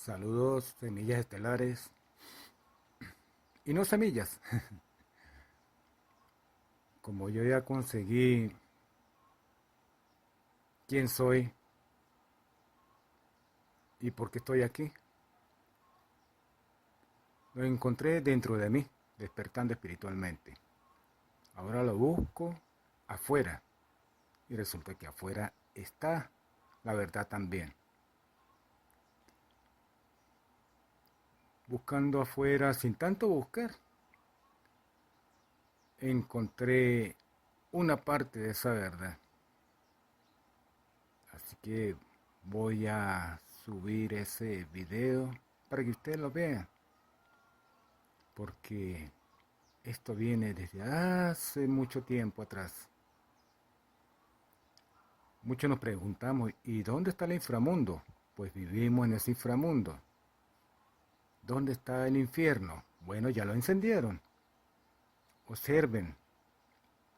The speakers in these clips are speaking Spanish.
Saludos, semillas estelares. Y no semillas. Como yo ya conseguí quién soy y por qué estoy aquí, lo encontré dentro de mí, despertando espiritualmente. Ahora lo busco afuera. Y resulta que afuera está la verdad también. Buscando afuera sin tanto buscar, encontré una parte de esa verdad. Así que voy a subir ese video para que ustedes lo vean. Porque esto viene desde hace mucho tiempo atrás. Muchos nos preguntamos, ¿y dónde está el inframundo? Pues vivimos en ese inframundo. ¿Dónde está el infierno? Bueno, ya lo encendieron. Observen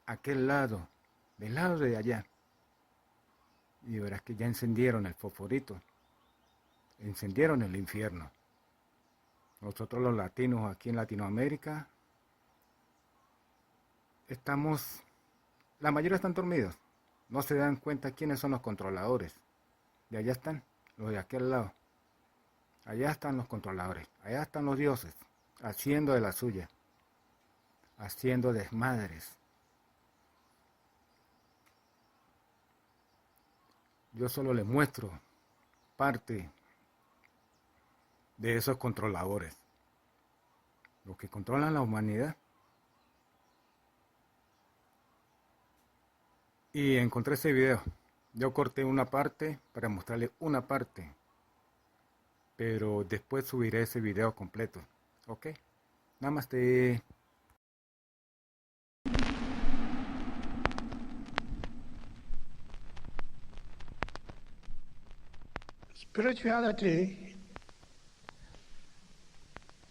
aquel lado, del lado de allá. Y verás que ya encendieron el fosforito. Encendieron el infierno. Nosotros los latinos aquí en Latinoamérica estamos, la mayoría están dormidos. No se dan cuenta quiénes son los controladores. De allá están, los de aquel lado. Allá están los controladores. Allá están los dioses, haciendo de la suya, haciendo desmadres. Yo solo les muestro parte de esos controladores, los que controlan la humanidad. Y encontré ese video. Yo corté una parte para mostrarles una parte, pero después subiré ese video completo. ¿Ok? Namaste. Spirituality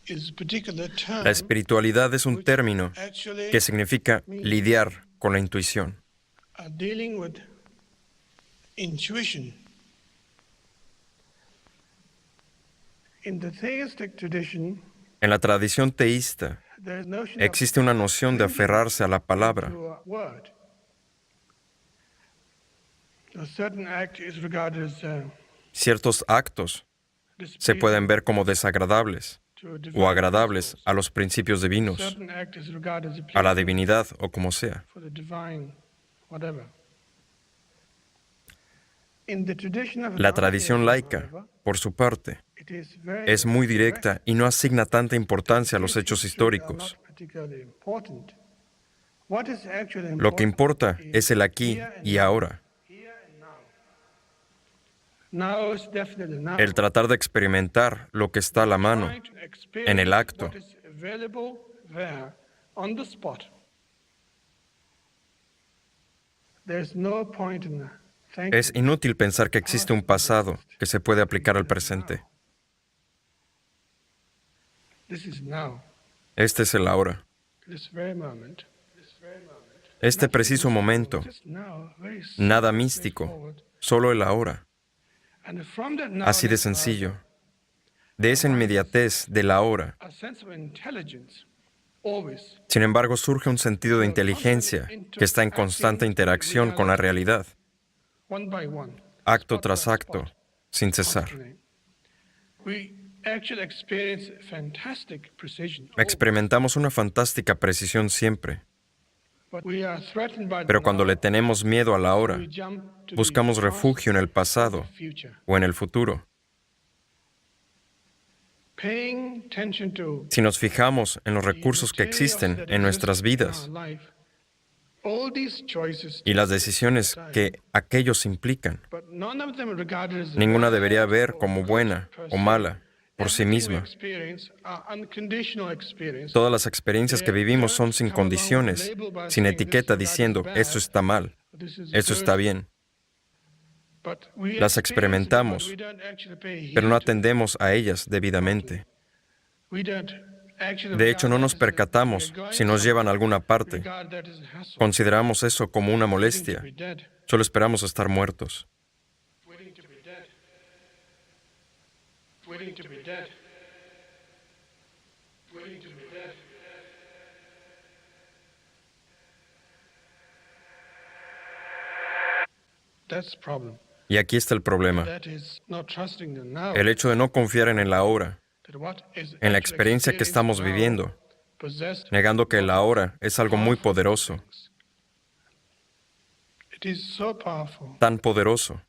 is a particular La term espiritualidad es un which término actually que significa means lidiar con la intuición. dealing with intuition. In the theistic tradition, En la tradición teísta there is notion of existe una noción de aferrarse a la palabra. to a word. A certain act is regarded as Ciertos actos se pueden ver como desagradables to a o divine agradables principle. a los principios divinos, Certain act is regarded as a la pleasing divinidad o como sea. for the divine, whatever. In the tradition of La tradición Knowledgeism, laica, however, por su parte, it is very es muy direct. directa y no asigna tanta importancia a los hechos históricos. Lo que importa es el aquí y ahora, el tratar de experimentar lo que está a la mano, en el acto. Es inútil pensar que existe un pasado que se puede aplicar al presente. Este es el ahora. Este preciso momento, nada místico, solo el ahora. Así de sencillo. De esa inmediatez del ahora. Sin embargo, surge un sentido de inteligencia que está en constante interacción con la realidad, acto tras acto, sin cesar. Experimentamos una fantástica precisión siempre, pero cuando le tenemos miedo a la hora, buscamos refugio en el pasado o en el futuro. Si nos fijamos en los recursos que existen en nuestras vidas y las decisiones que aquellos implican, ninguna debería ver como buena o mala por sí misma. Todas las experiencias que vivimos son sin condiciones, sin etiqueta diciendo, esto está mal, esto está bien. Las experimentamos, pero no atendemos a ellas debidamente. De hecho, no nos percatamos si nos llevan a alguna parte. Consideramos eso como una molestia. Solo esperamos estar muertos. waiting to be dead. Waiting to be dead. That's the problem. Y aquí está el problema. That is not trusting the now. El hecho de no confiar en el ahora, That what is en la actually experiencia que estamos experienced viviendo, now, possessed negando que el ahora es algo muy poderoso, It is so powerful tan poderoso,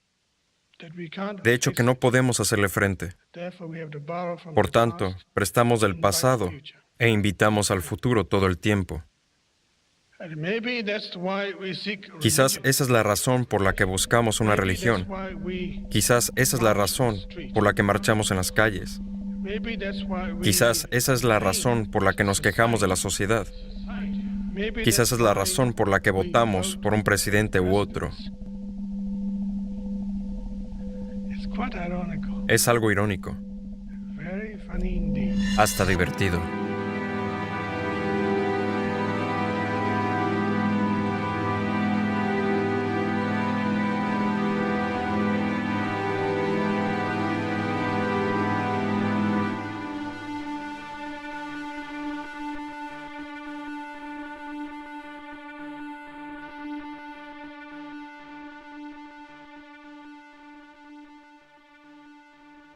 that we can't de hecho que no podemos hacerle frente. Therefore, we have to borrow from Por the tanto, past prestamos del and invite the pasado future. e invitamos al futuro todo el tiempo. And maybe that's why we seek Quizás religion. esa es la razón por la que buscamos una Maybe religión. that's why we Quizás esa es la razón por la que marchamos en las calles. Maybe that's why we Quizás esa es la razón por la que nos quejamos de la sociedad. Maybe Quizás that's es la why razón por la que we votamos vote por un presidente u otro. It's quite ironical. Es algo irónico, Very funny indeed. hasta divertido.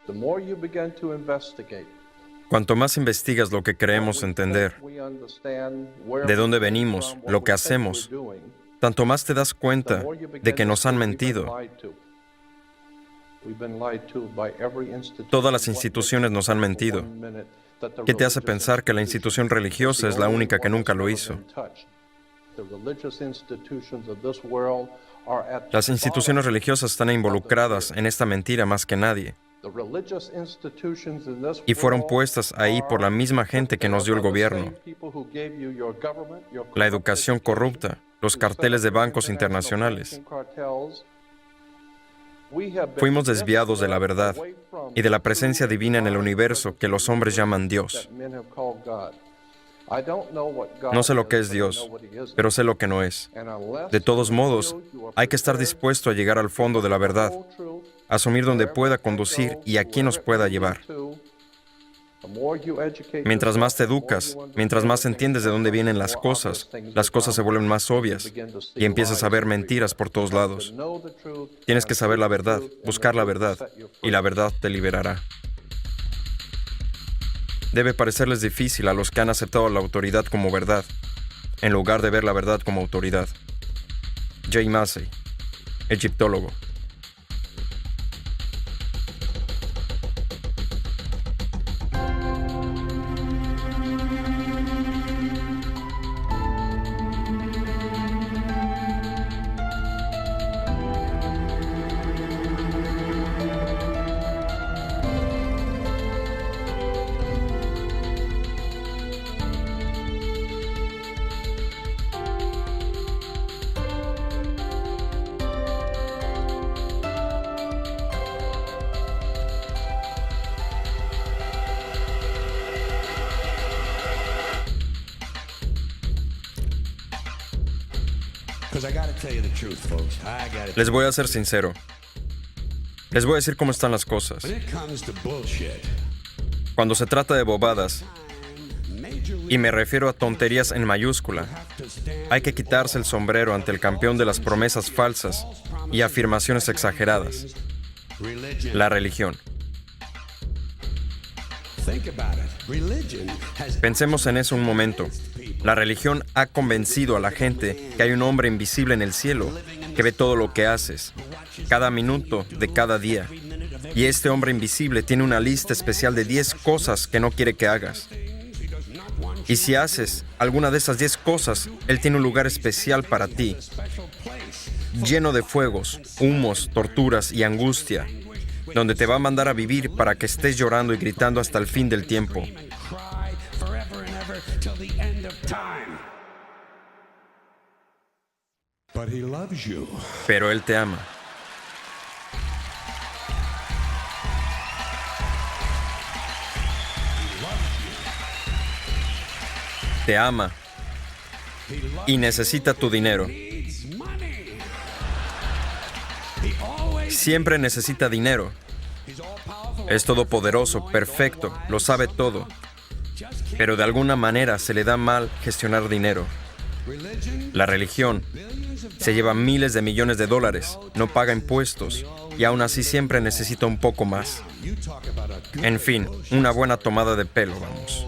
The more you begin to investigate, Cuanto más investigas lo que creemos entender, de dónde venimos, lo que hacemos, tanto más te das cuenta de que nos han mentido. Todas las instituciones nos han mentido. ¿Qué te hace pensar que la institución religiosa es la única que nunca lo hizo? Las instituciones religiosas están involucradas en esta mentira más que nadie. Y fueron puestas ahí por la misma gente que nos dio el gobierno. La educación corrupta, los carteles de bancos internacionales. Fuimos desviados de la verdad y de la presencia divina en el universo que los hombres llaman Dios. No sé lo que es Dios, pero sé lo que no es. De todos modos, hay que estar dispuesto a llegar al fondo de la verdad, asumir donde pueda conducir y a quién nos pueda llevar. Mientras más te educas, mientras más entiendes de dónde vienen las cosas se vuelven más obvias y empiezas a ver mentiras por todos lados. Tienes que saber la verdad, buscar la verdad, y la verdad te liberará. Debe parecerles difícil a los que han aceptado la autoridad como verdad, en lugar de ver la verdad como autoridad. Jay Massey, egiptólogo. Les voy a ser sincero. Les voy a decir cómo están las cosas. Cuando se trata de bobadas, y me refiero a tonterías en mayúscula, hay que quitarse el sombrero ante el campeón de las promesas falsas y afirmaciones exageradas: la religión. Pensemos en eso un momento. La religión ha convencido a la gente que hay un hombre invisible en el cielo que ve todo lo que haces, cada minuto de cada día. Y este hombre invisible tiene una lista especial de 10 cosas que no quiere que hagas. Y si haces alguna de esas 10 cosas, Él tiene un lugar especial para ti, lleno de fuegos, humos, torturas y angustia, donde te va a mandar a vivir para que estés llorando y gritando hasta el fin del tiempo. Pero Él te ama. Te ama y necesita tu dinero. Siempre necesita dinero. Es todopoderoso, perfecto, lo sabe todo. Pero de alguna manera se le da mal gestionar dinero. La religión se lleva miles de millones de dólares, no paga impuestos y aún así siempre necesita un poco más. En fin, una buena tomada de pelo, vamos.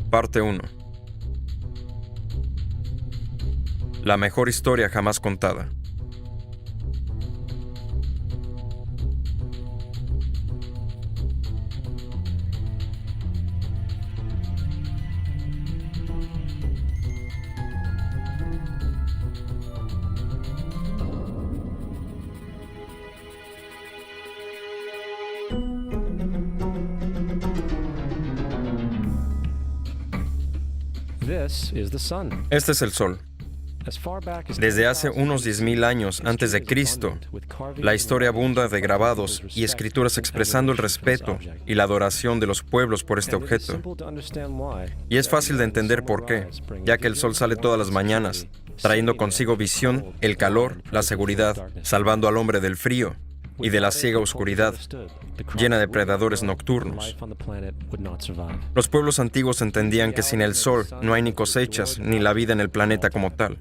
Parte 1. La mejor historia jamás contada. Este es el Sol. Desde hace unos 10.000 años antes de Cristo, la historia abunda de grabados y escrituras expresando el respeto y la adoración de los pueblos por este objeto. Y es fácil de entender por qué, ya que el sol sale todas las mañanas, trayendo consigo visión, el calor, la seguridad, salvando al hombre del frío y de la ciega oscuridad, llena de predadores nocturnos. Los pueblos antiguos entendían que sin el sol no hay ni cosechas ni la vida en el planeta como tal.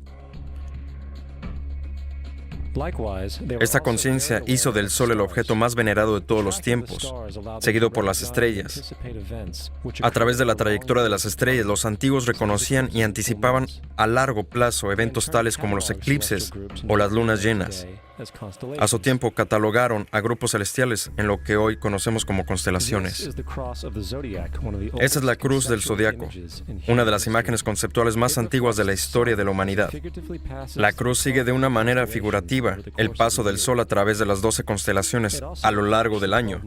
Esta conciencia hizo del Sol el objeto más venerado de todos los tiempos, seguido por las estrellas. A través de la trayectoria de las estrellas, los antiguos reconocían y anticipaban a largo plazo eventos tales como los eclipses o las lunas llenas. A su tiempo catalogaron a grupos celestiales en lo que hoy conocemos como constelaciones. Esa es la cruz del zodiaco, una de las imágenes conceptuales más antiguas de la historia de la humanidad. La cruz sigue de una manera figurativa el paso del Sol a través de las 12 constelaciones a lo largo del año,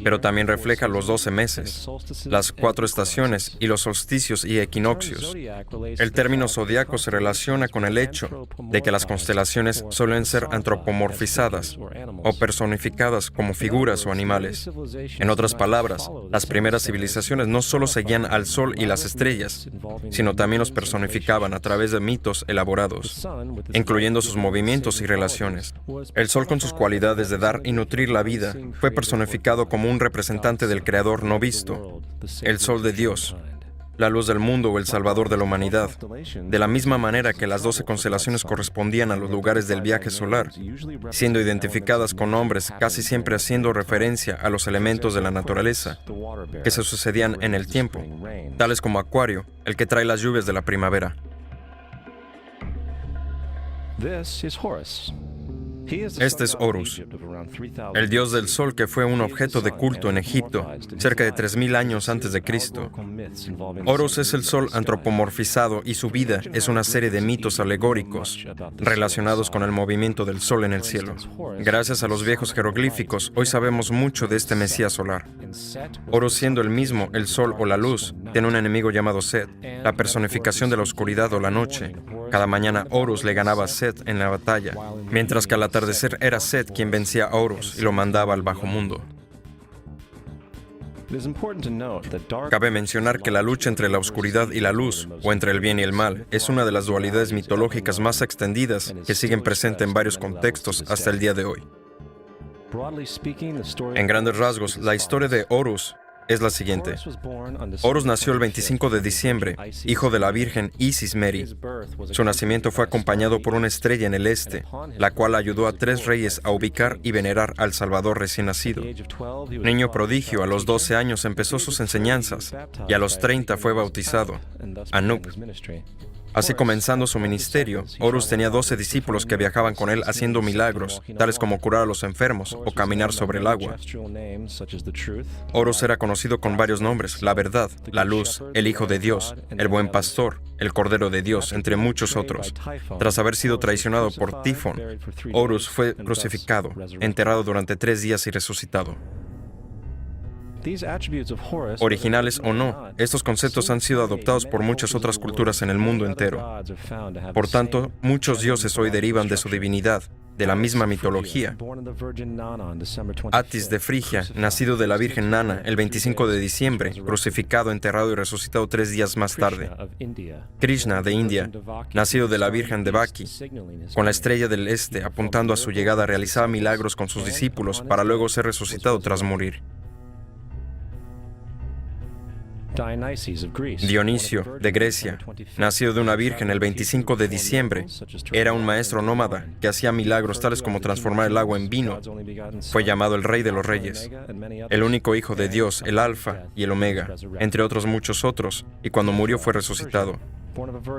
pero también refleja los 12 meses, las 4 estaciones y los solsticios y equinoccios. El término zodiaco se relaciona con el hecho de que las constelaciones suelen ser antropomorfizadas o personificadas como figuras o animales. En otras palabras, las primeras civilizaciones no solo seguían al Sol y las estrellas, sino también los personificaban a través de mitos elaborados, incluyendo sus movimientos y relaciones. El Sol, con sus cualidades de dar y nutrir la vida, fue personificado como un representante del Creador no visto, el Sol de Dios, la luz del mundo o el salvador de la humanidad, de la misma manera que las 12 constelaciones correspondían a los lugares del viaje solar, siendo identificadas con nombres casi siempre haciendo referencia a los elementos de la naturaleza que se sucedían en el tiempo, tales como Acuario, el que trae las lluvias de la primavera. Este es Horus, el dios del sol que fue un objeto de culto en Egipto cerca de 3.000 años antes de Cristo. Horus es el sol antropomorfizado y su vida es una serie de mitos alegóricos relacionados con el movimiento del sol en el cielo. Gracias a los viejos jeroglíficos, hoy sabemos mucho de este Mesías solar. Horus, siendo el mismo el sol o la luz, tiene un enemigo llamado Set, la personificación de la oscuridad o la noche. Cada mañana Horus le ganaba a Set en la batalla, mientras que al atardecer era Set quien vencía a Horus y lo mandaba al bajo mundo. Cabe mencionar que la lucha entre la oscuridad y la luz, o entre el bien y el mal, es una de las dualidades mitológicas más extendidas que siguen presentes en varios contextos hasta el día de hoy. En grandes rasgos, la historia de Horus es la siguiente. Horus nació el 25 de diciembre, hijo de la Virgen Isis Meri. Su nacimiento fue acompañado por una estrella en el este, la cual ayudó a 3 reyes a ubicar y venerar al Salvador recién nacido. Niño prodigio, a los 12 años empezó sus enseñanzas y a los 30 fue bautizado, Anup. Así, comenzando su ministerio, Horus tenía 12 discípulos que viajaban con él haciendo milagros, tales como curar a los enfermos o caminar sobre el agua. Horus era conocido con varios nombres: la verdad, la luz, el Hijo de Dios, el buen pastor, el Cordero de Dios, entre muchos otros. Tras haber sido traicionado por Tifón, Horus fue crucificado, enterrado durante 3 días y resucitado. Originales o no, estos conceptos han sido adoptados por muchas otras culturas en el mundo entero. Por tanto, muchos dioses hoy derivan de su divinidad, de la misma mitología. Atis de Frigia, nacido de la Virgen Nana el 25 de diciembre, crucificado, enterrado y resucitado 3 días más tarde. Krishna de India, nacido de la Virgen Devaki, con la estrella del este apuntando a su llegada, realizaba milagros con sus discípulos para luego ser resucitado tras morir. Dionisio, de Grecia, nacido de una virgen el 25 de diciembre, era un maestro nómada que hacía milagros tales como transformar el agua en vino. Fue llamado el Rey de los Reyes, el único hijo de Dios, el Alfa y el Omega, entre otros muchos otros, y cuando murió fue resucitado.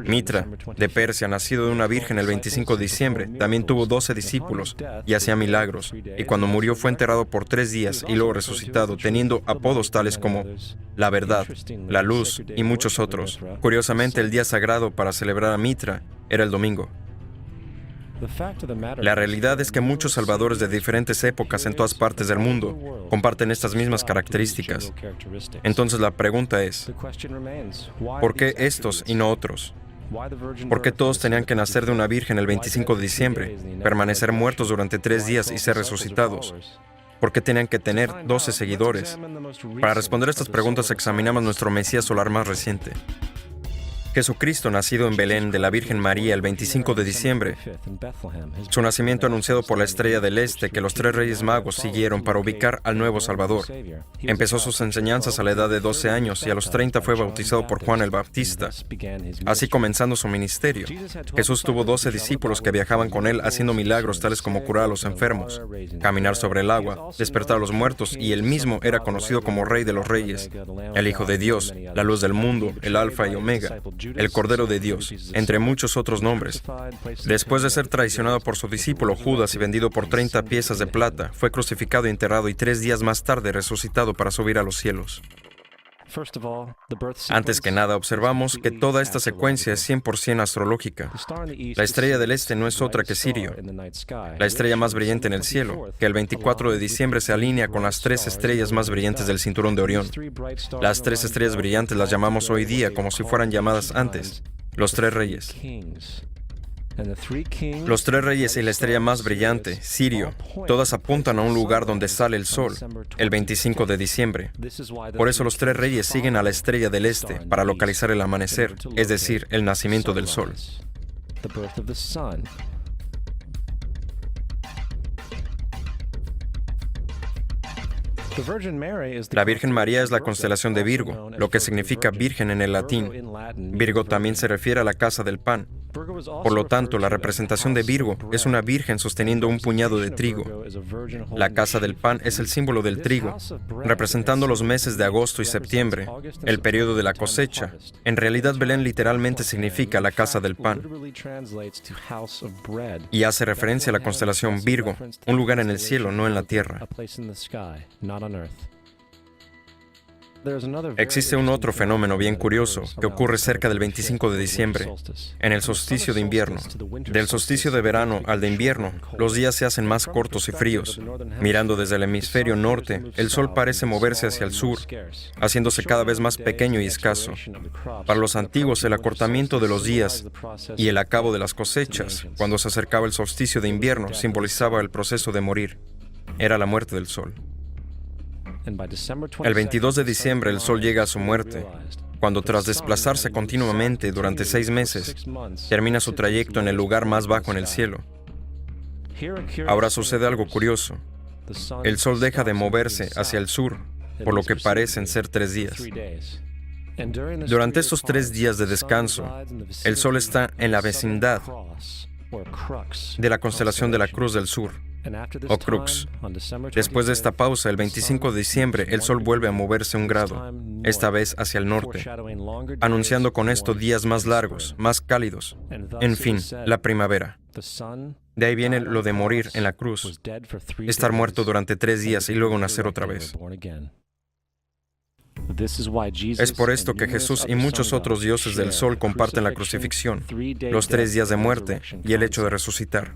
Mitra, de Persia, nacido de una virgen el 25 de diciembre, también tuvo 12 discípulos y hacía milagros, y cuando murió fue enterrado por 3 días y luego resucitado, teniendo apodos tales como La Verdad, La Luz y muchos otros. Curiosamente, el día sagrado para celebrar a Mitra era el domingo. La realidad es que muchos salvadores de diferentes épocas en todas partes del mundo comparten estas mismas características. Entonces la pregunta es, ¿por qué estos y no otros? ¿Por qué todos tenían que nacer de una virgen el 25 de diciembre, permanecer muertos durante 3 días y ser resucitados? ¿Por qué tenían que tener 12 seguidores? Para responder estas preguntas examinamos nuestro Mesías solar más reciente. Jesucristo, nacido en Belén de la Virgen María el 25 de diciembre. Su nacimiento anunciado por la estrella del este que los 3 reyes magos siguieron para ubicar al nuevo Salvador. Empezó sus enseñanzas a la edad de 12 años y a los 30 fue bautizado por Juan el Bautista. Así comenzando su ministerio. Jesús tuvo 12 discípulos que viajaban con él haciendo milagros tales como curar a los enfermos, caminar sobre el agua, despertar a los muertos, y él mismo era conocido como Rey de los Reyes, el Hijo de Dios, la luz del mundo, el Alfa y Omega, el Cordero de Dios, entre muchos otros nombres. Después de ser traicionado por su discípulo Judas y vendido por 30 piezas de plata, fue crucificado y enterrado y 3 días más tarde resucitado para subir a los cielos. Antes que nada, observamos que toda esta secuencia es 100% astrológica. La estrella del este no es otra que Sirio, la estrella más brillante en el cielo, que el 24 de diciembre se alinea con las 3 estrellas más brillantes del cinturón de Orión. Las 3 estrellas brillantes las llamamos hoy día como si fueran llamadas antes, los 3 reyes. Los 3 reyes y la estrella más brillante, Sirio, todas apuntan a un lugar donde sale el sol, el 25 de diciembre. Por eso los 3 reyes siguen a la estrella del este para localizar el amanecer, es decir, el nacimiento del sol. La Virgen María es la constelación de Virgo, lo que significa virgen en el latín. Virgo también se refiere a la casa del pan. Por lo tanto, la representación de Virgo es una virgen sosteniendo un puñado de trigo. La casa del pan es el símbolo del trigo, representando los meses de agosto y septiembre, el periodo de la cosecha. En realidad, Belén literalmente significa la casa del pan y hace referencia a la constelación Virgo, un lugar en el cielo, no en la tierra. Existe un otro fenómeno bien curioso que ocurre cerca del 25 de diciembre, en el solsticio de invierno. Del solsticio de verano al de invierno, los días se hacen más cortos y fríos. Mirando desde el hemisferio norte, el sol parece moverse hacia el sur, haciéndose cada vez más pequeño y escaso. Para los antiguos, el acortamiento de los días y el acabo de las cosechas, cuando se acercaba el solsticio de invierno, simbolizaba el proceso de morir. Era la muerte del sol. El 22 de diciembre el sol llega a su muerte, cuando tras desplazarse continuamente durante 6 meses, termina su trayecto en el lugar más bajo en el cielo. Ahora sucede algo curioso. El sol deja de moverse hacia el sur, por lo que parecen ser 3 días. Durante estos 3 días de descanso, el sol está en la vecindad de la constelación de la Cruz del Sur, o Crux. Después de esta pausa, el 25 de diciembre, el sol vuelve a moverse 1 grado, esta vez hacia el norte, anunciando con esto días más largos, más cálidos. En fin, la primavera. De ahí viene lo de morir en la cruz, estar muerto durante 3 días y luego nacer otra vez. Es por esto que Jesús y muchos otros dioses del sol comparten la crucifixión, los 3 días de muerte y el hecho de resucitar.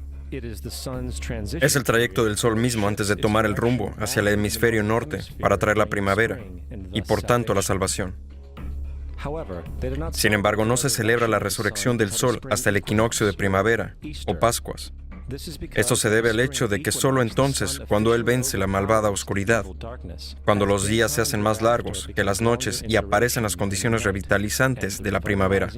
Es el trayecto del sol mismo antes de tomar el rumbo hacia el hemisferio norte para traer la primavera y por tanto la salvación. Sin embargo, no se celebra la resurrección del sol hasta el equinoccio de primavera o Pascuas. Esto se debe al hecho de que solo entonces, cuando Él vence la malvada oscuridad, cuando los días se hacen más largos que las noches y aparecen las condiciones revitalizantes de la primavera.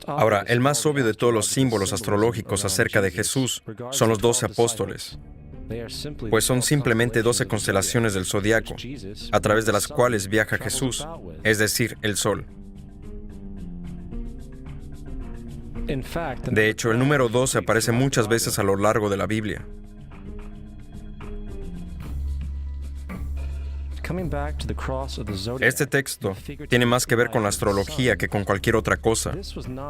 Ahora, el más obvio de todos los símbolos astrológicos acerca de Jesús son los 12 apóstoles, pues son simplemente 12 constelaciones del zodiaco, a través de las cuales viaja Jesús, es decir, el Sol. De hecho, el número 12 aparece muchas veces a lo largo de la Biblia. Este texto tiene más que ver con la astrología que con cualquier otra cosa.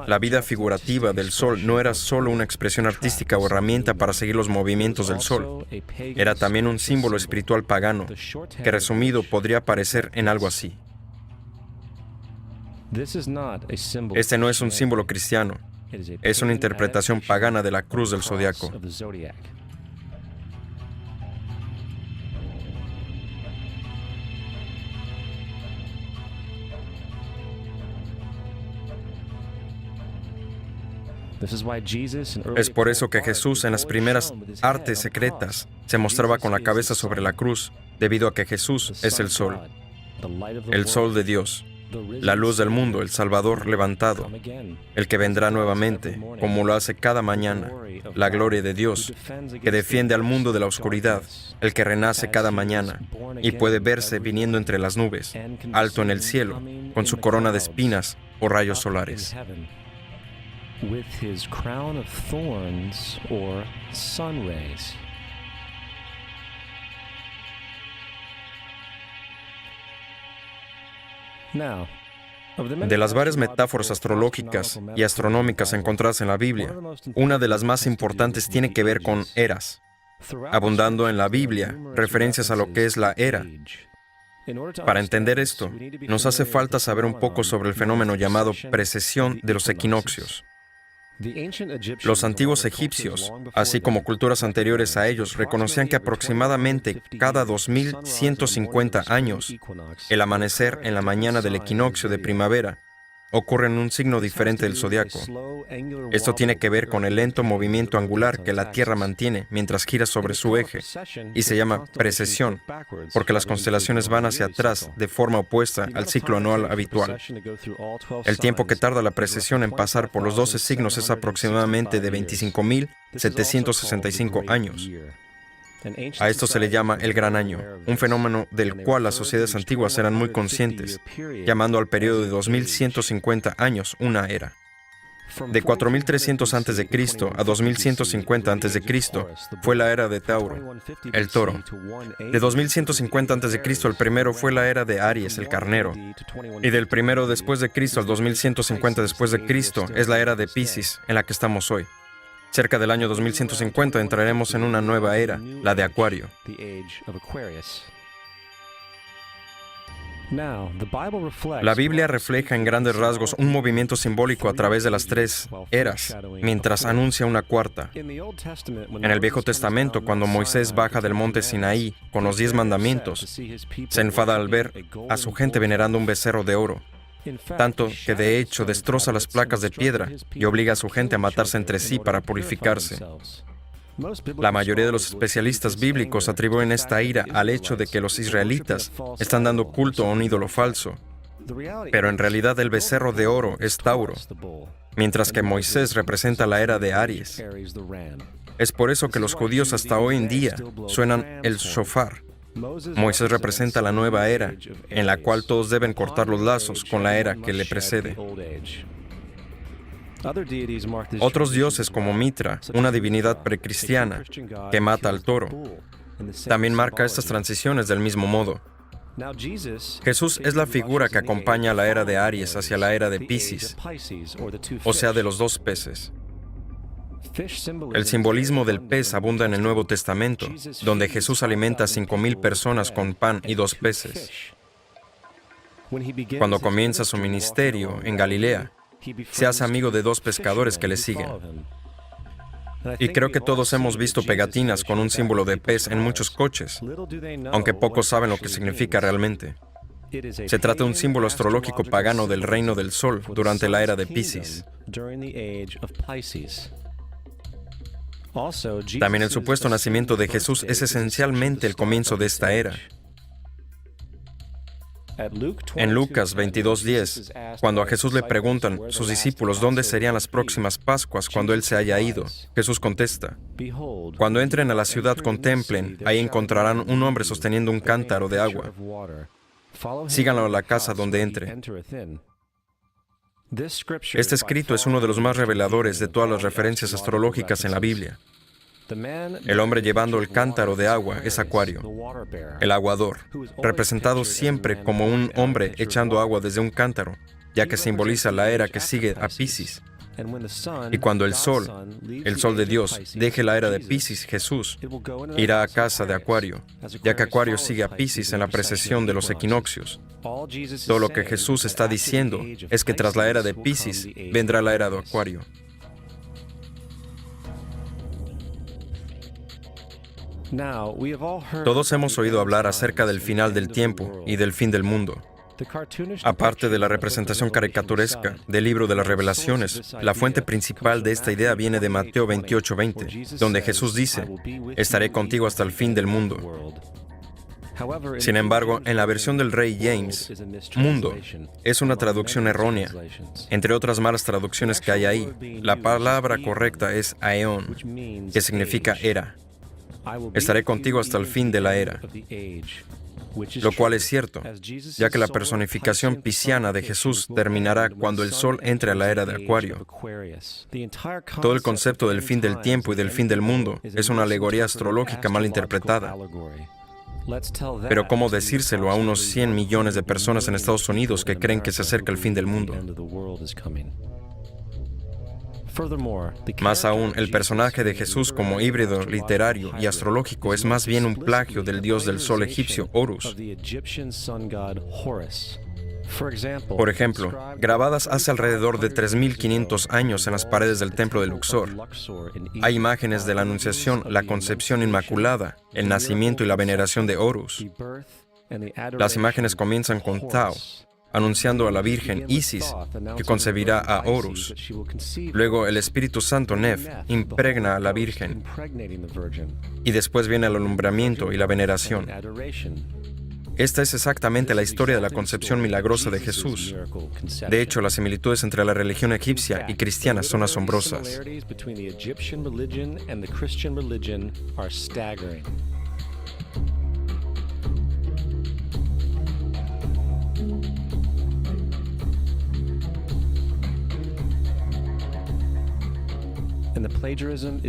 La vida figurativa del Sol no era solo una expresión artística o herramienta para seguir los movimientos del Sol. Era también un símbolo espiritual pagano, que resumido podría parecer en algo así. Este no es un símbolo cristiano. Es una interpretación pagana de la cruz del zodiaco. Es por eso que Jesús en las primeras artes secretas se mostraba con la cabeza sobre la cruz, debido a que Jesús es el Sol de Dios, la luz del mundo, el Salvador levantado, el que vendrá nuevamente, como lo hace cada mañana, la gloria de Dios, que defiende al mundo de la oscuridad, el que renace cada mañana y puede verse viniendo entre las nubes, alto en el cielo, con su corona de espinas o rayos solares. With his crown of thorns or sun rays. De las varias metáforas astrológicas y astronómicas encontradas en la Biblia, una de las más importantes tiene que ver con eras, abundando en la Biblia referencias a lo que es la era. Para entender esto, nos hace falta saber un poco sobre el fenómeno llamado precesión de los equinoccios. Los antiguos egipcios, así como culturas anteriores a ellos, reconocían que aproximadamente cada 2150 años, el amanecer en la mañana del equinoccio de primavera ocurre en un signo diferente del zodiaco. Esto tiene que ver con el lento movimiento angular que la Tierra mantiene mientras gira sobre su eje, y se llama precesión, porque las constelaciones van hacia atrás de forma opuesta al ciclo anual habitual. El tiempo que tarda la precesión en pasar por los 12 signos es aproximadamente de 25.765 años. A esto se le llama el Gran Año, un fenómeno del cual las sociedades antiguas eran muy conscientes, llamando al periodo de 2150 años una era. De 4300 a.C. a 2150 a.C. fue la era de Tauro, el toro. De 2150 a.C. el primero fue la era de Aries, el carnero. Y del primero después de Cristo al 2150 después de Cristo es la era de Piscis, en la que estamos hoy. Cerca del año 2150 entraremos en una nueva era, la de Acuario. La Biblia refleja en grandes rasgos un movimiento simbólico a través de las tres eras, mientras anuncia una cuarta. En el Viejo Testamento, cuando Moisés baja del monte Sinaí con los 10 mandamientos, se enfada al ver a su gente venerando un becerro de oro, tanto que de hecho destroza las placas de piedra y obliga a su gente a matarse entre sí para purificarse. La mayoría de los especialistas bíblicos atribuyen esta ira al hecho de que los israelitas están dando culto a un ídolo falso, pero en realidad el becerro de oro es Tauro, mientras que Moisés representa la era de Aries. Es por eso que los judíos hasta hoy en día suenan el shofar. Moisés representa la nueva era, en la cual todos deben cortar los lazos con la era que le precede. Otros dioses como Mitra, una divinidad precristiana que mata al toro, también marca estas transiciones del mismo modo. Jesús es la figura que acompaña a la era de Aries hacia la era de Piscis, o sea, de los dos peces. El simbolismo del pez abunda en el Nuevo Testamento, donde Jesús alimenta a 5,000 personas con pan y 2 peces. Cuando comienza su ministerio en Galilea, se hace amigo de 2 pescadores que le siguen. Y creo que todos hemos visto pegatinas con un símbolo de pez en muchos coches, aunque pocos saben lo que significa realmente. Se trata de un símbolo astrológico pagano del reino del Sol durante la era de Piscis. También el supuesto nacimiento de Jesús es esencialmente el comienzo de esta era. En Lucas 22:10, cuando a Jesús le preguntan sus discípulos dónde serían las próximas Pascuas cuando Él se haya ido, Jesús contesta: cuando entren a la ciudad contemplen, ahí encontrarán un hombre sosteniendo un cántaro de agua. Síganlo a la casa donde entre. Este escrito es uno de los más reveladores de todas las referencias astrológicas en la Biblia. El hombre llevando el cántaro de agua es Acuario, el aguador, representado siempre como un hombre echando agua desde un cántaro, ya que simboliza la era que sigue a Piscis. Y cuando el sol de Dios, deje la era de Piscis, Jesús irá a casa de Acuario, ya que Acuario sigue a Piscis en la precesión de los equinoccios. Todo lo que Jesús está diciendo es que tras la era de Piscis vendrá la era de Acuario. Todos hemos oído hablar acerca del final del tiempo y del fin del mundo. Aparte de la representación caricaturesca del libro de las Revelaciones, la fuente principal de esta idea viene de Mateo 28:20, donde Jesús dice: estaré contigo hasta el fin del mundo. Sin embargo, en la versión del Rey James, mundo es una traducción errónea. Entre otras malas traducciones que hay ahí, la palabra correcta es aeon, que significa era. Estaré contigo hasta el fin de la era. Lo cual es cierto, ya que la personificación pisciana de Jesús terminará cuando el sol entre a la era de Acuario. Todo el concepto del fin del tiempo y del fin del mundo es una alegoría astrológica mal interpretada. Pero ¿cómo decírselo a unos 100 millones de personas en Estados Unidos que creen que se acerca el fin del mundo? Más aún, el personaje de Jesús como híbrido literario y astrológico es más bien un plagio del dios del sol egipcio, Horus. Por ejemplo, grabadas hace alrededor de 3.500 años en las paredes del templo de Luxor, hay imágenes de la Anunciación, la concepción inmaculada, el nacimiento y la veneración de Horus. Las imágenes comienzan con Tao, anunciando a la Virgen Isis, que concebirá a Horus. Luego el Espíritu Santo Nef impregna a la Virgen. Y después viene el alumbramiento y la veneración. Esta es exactamente la historia de la concepción milagrosa de Jesús. De hecho, las similitudes entre la religión egipcia y cristiana son asombrosas.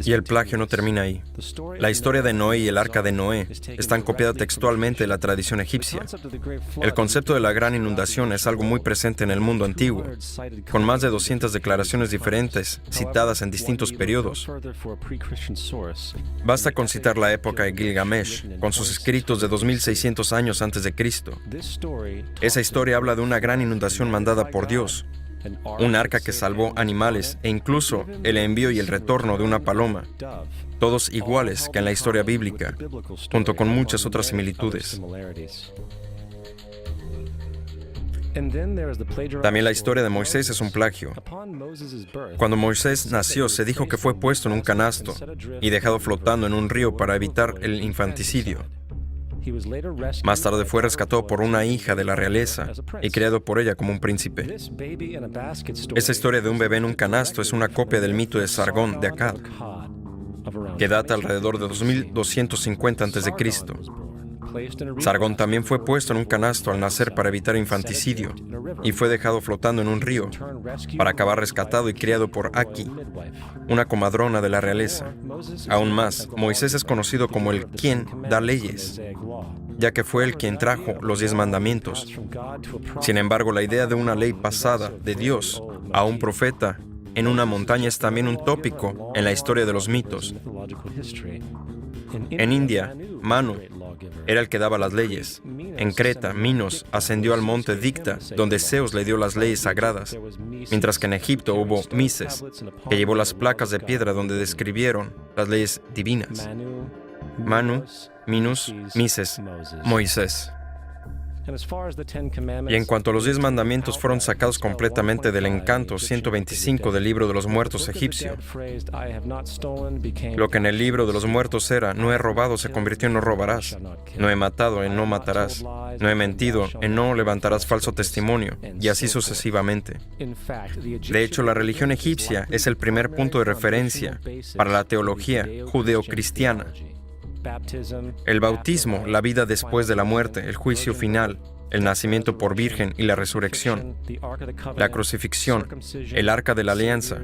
Y el plagio no termina ahí. La historia de Noé y el arca de Noé están copiadas textualmente de la tradición egipcia. El concepto de la gran inundación es algo muy presente en el mundo antiguo, con más de 200 declaraciones diferentes citadas en distintos periodos. Basta con citar la época de Gilgamesh, con sus escritos de 2600 años antes de Cristo. Esa historia habla de una gran inundación mandada por Dios, un arca que salvó animales e incluso el envío y el retorno de una paloma, todos iguales que en la historia bíblica, junto con muchas otras similitudes. También la historia de Moisés es un plagio. Cuando Moisés nació, se dijo que fue puesto en un canasto y dejado flotando en un río para evitar el infanticidio. Más tarde fue rescatado por una hija de la realeza y criado por ella como un príncipe. Esa historia de un bebé en un canasto es una copia del mito de Sargón de Akkad, que data alrededor de 2250 a.C. Sargón también fue puesto en un canasto al nacer para evitar infanticidio y fue dejado flotando en un río para acabar rescatado y criado por Aki, una comadrona de la realeza. Aún más, Moisés es conocido como el quien da leyes, ya que fue el quien trajo los 10 mandamientos. Sin embargo, la idea de una ley pasada de Dios a un profeta en una montaña es también un tópico en la historia de los mitos. En India, Manu era el que daba las leyes. En Creta, Minos ascendió al monte Dicta, donde Zeus le dio las leyes sagradas, mientras que en Egipto hubo Mises, que llevó las placas de piedra donde describieron las leyes divinas. Manu, Minos, Mises, Moisés. Y en cuanto a los 10 mandamientos fueron sacados completamente del encanto 125 del libro de los muertos egipcio. Lo que en el libro de los muertos era, no he robado, se convirtió en no robarás. No he matado, en no matarás. No he mentido, en no levantarás falso testimonio, y así sucesivamente. De hecho, la religión egipcia es el primer punto de referencia para la teología judeocristiana. El bautismo, la vida después de la muerte, el juicio final, el nacimiento por virgen y la resurrección, la crucifixión, el arca de la alianza,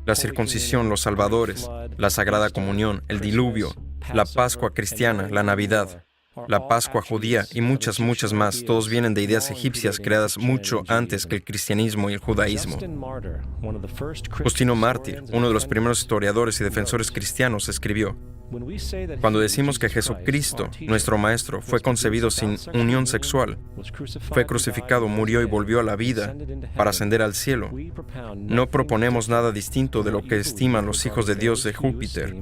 la circuncisión, los salvadores, la sagrada comunión, el diluvio, la Pascua cristiana, la Navidad, la Pascua judía y muchas más, todos vienen de ideas egipcias creadas mucho antes que el cristianismo y el judaísmo. Justino Mártir, uno de los primeros historiadores y defensores cristianos, escribió: cuando decimos que Jesucristo, nuestro Maestro, fue concebido sin unión sexual, fue crucificado, murió y volvió a la vida para ascender al cielo, no proponemos nada distinto de lo que estiman los hijos de Dios de Júpiter.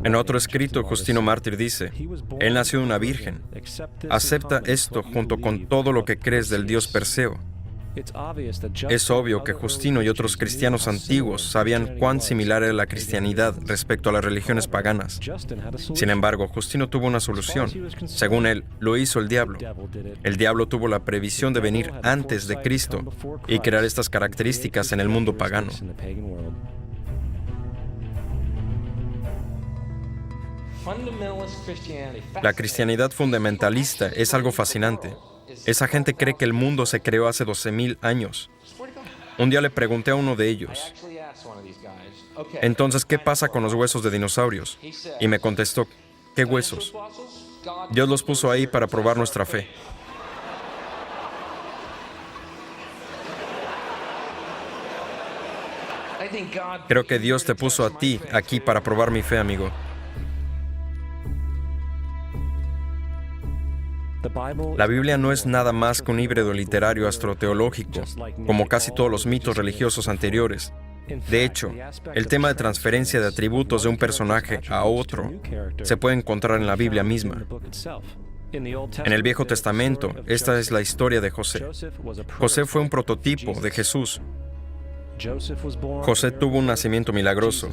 En otro escrito, Justino Mártir dice: Él nació de una virgen. Acepta esto junto con todo lo que crees del Dios Perseo. Es obvio que Justino y otros cristianos antiguos sabían cuán similar era la cristianidad respecto a las religiones paganas. Sin embargo, Justino tuvo una solución. Según él, lo hizo el diablo. El diablo tuvo la previsión de venir antes de Cristo y crear estas características en el mundo pagano. La cristianidad fundamentalista es algo fascinante. Esa gente cree que el mundo se creó hace 12,000 años. Un día le pregunté a uno de ellos: entonces, ¿qué pasa con los huesos de dinosaurios? Y me contestó: ¿qué huesos? Dios los puso ahí para probar nuestra fe. Creo que Dios te puso a ti aquí para probar mi fe, amigo. La Biblia no es nada más que un híbrido literario astroteológico, como casi todos los mitos religiosos anteriores. De hecho, el tema de transferencia de atributos de un personaje a otro se puede encontrar en la Biblia misma. En el Viejo Testamento, esta es la historia de José. José fue un prototipo de Jesús. José tuvo un nacimiento milagroso.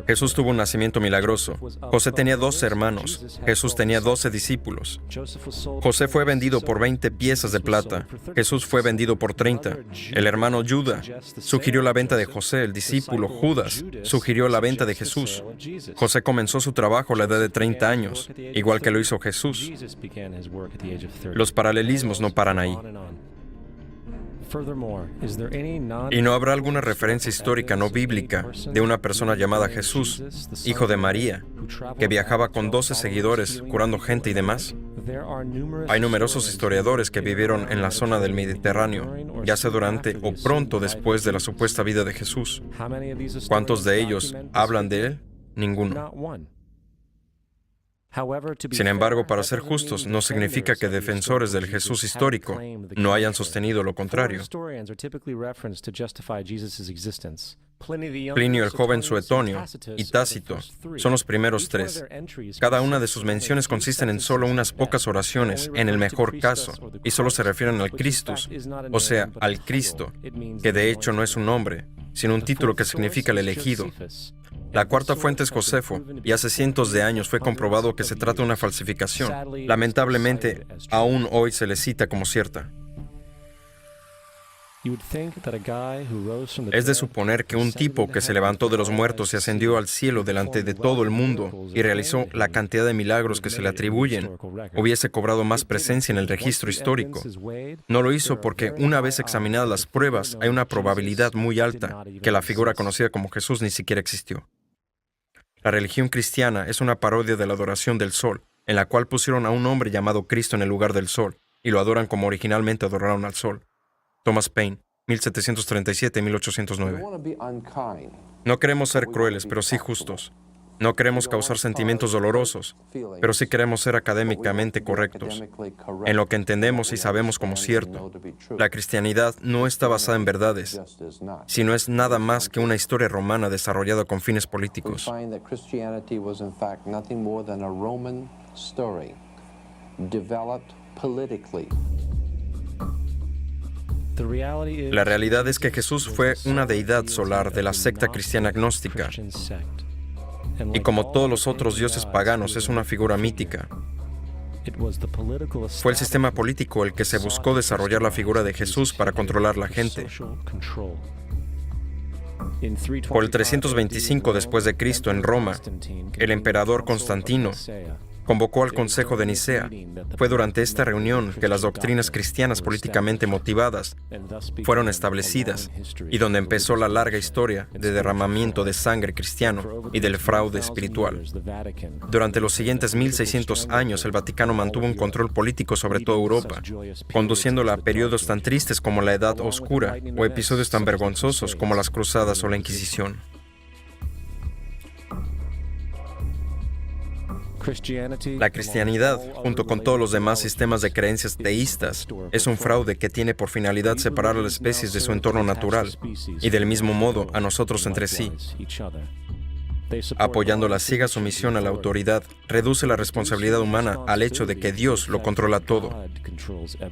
Jesús tuvo un nacimiento milagroso. José tenía 12 hermanos. Jesús tenía 12 discípulos. José fue vendido por 20 piezas de plata. Jesús fue vendido por 30. El hermano Judas sugirió la venta de José. El discípulo Judas sugirió la venta de Jesús. José comenzó su trabajo a la edad de 30 años, igual que lo hizo Jesús. Los paralelismos no paran ahí. ¿Y no habrá alguna referencia histórica no bíblica de una persona llamada Jesús, hijo de María, que viajaba con 12 seguidores curando gente y demás? Hay numerosos historiadores que vivieron en la zona del Mediterráneo, ya sea durante o pronto después de la supuesta vida de Jesús. ¿Cuántos de ellos hablan de él? Ninguno. Sin embargo, para ser justos, no significa que defensores del Jesús histórico no hayan sostenido lo contrario. Plinio el joven Suetonio y Tácito son los primeros 3. Cada una de sus menciones consisten en solo unas pocas oraciones, en el mejor caso, y solo se refieren al Christus, o sea, al Cristo, que de hecho no es un nombre, sino un título que significa el elegido. La cuarta fuente es Josefo, y hace cientos de años fue comprobado que se trata de una falsificación. Lamentablemente, aún hoy se le cita como cierta. Es de suponer que un tipo que se levantó de los muertos y ascendió al cielo delante de todo el mundo y realizó la cantidad de milagros que se le atribuyen, hubiese cobrado más presencia en el registro histórico. No lo hizo porque, una vez examinadas las pruebas, hay una probabilidad muy alta que la figura conocida como Jesús ni siquiera existió. La religión cristiana es una parodia de la adoración del sol, en la cual pusieron a un hombre llamado Cristo en el lugar del sol, y lo adoran como originalmente adoraron al sol. Thomas Paine, 1737-1809. No queremos ser crueles, pero sí justos. No queremos causar sentimientos dolorosos, pero sí queremos ser académicamente correctos en lo que entendemos y sabemos como cierto. La cristianidad no está basada en verdades, sino es nada más que una historia romana desarrollada con fines políticos. developed politically. La realidad es que Jesús fue una deidad solar de la secta cristiana agnóstica, y como todos los otros dioses paganos es una figura mítica. Fue el sistema político el que se buscó desarrollar la figura de Jesús para controlar la gente. Por el 325 después de Cristo en Roma, el emperador Constantino convocó al Consejo de Nicea. Fue durante esta reunión que las doctrinas cristianas políticamente motivadas fueron establecidas y donde empezó la larga historia de derramamiento de sangre cristiano y del fraude espiritual. Durante los siguientes 1600 años, el Vaticano mantuvo un control político sobre toda Europa, conduciéndola a periodos tan tristes como la Edad Oscura o episodios tan vergonzosos como las Cruzadas o la Inquisición. La cristianidad, junto con todos los demás sistemas de creencias teístas, es un fraude que tiene por finalidad separar a las especies de su entorno natural y del mismo modo a nosotros entre sí. Apoyando la ciega sumisión a la autoridad, reduce la responsabilidad humana al hecho de que Dios lo controla todo,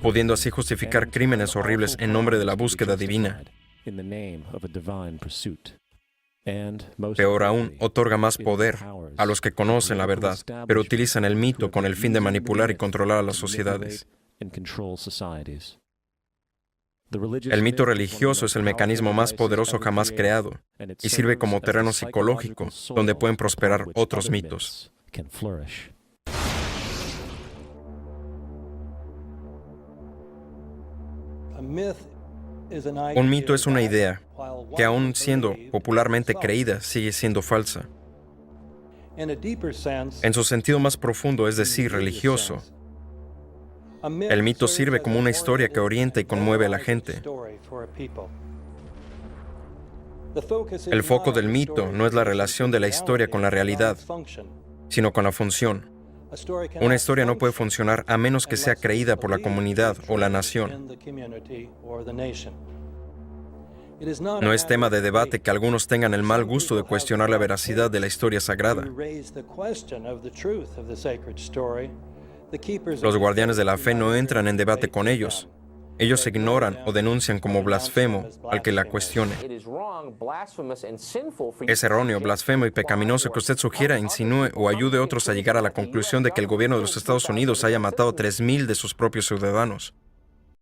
pudiendo así justificar crímenes horribles en nombre de la búsqueda divina. Peor aún, otorga más poder a los que conocen la verdad, pero utilizan el mito con el fin de manipular y controlar a las sociedades. El mito religioso es el mecanismo más poderoso jamás creado y sirve como terreno psicológico donde pueden prosperar otros mitos. Un mito es una idea que, aun siendo popularmente creída, sigue siendo falsa. En su sentido más profundo, es decir, religioso, el mito sirve como una historia que orienta y conmueve a la gente. El foco del mito no es la relación de la historia con la realidad, sino con la función. Una historia no puede funcionar a menos que sea creída por la comunidad o la nación. No es tema de debate que algunos tengan el mal gusto de cuestionar la veracidad de la historia sagrada. Los guardianes de la fe no entran en debate con ellos. Ellos ignoran o denuncian como blasfemo al que la cuestione. Es erróneo, blasfemo y pecaminoso que usted sugiera, insinúe o ayude a otros a llegar a la conclusión de que el gobierno de los Estados Unidos haya matado a 3,000 de sus propios ciudadanos.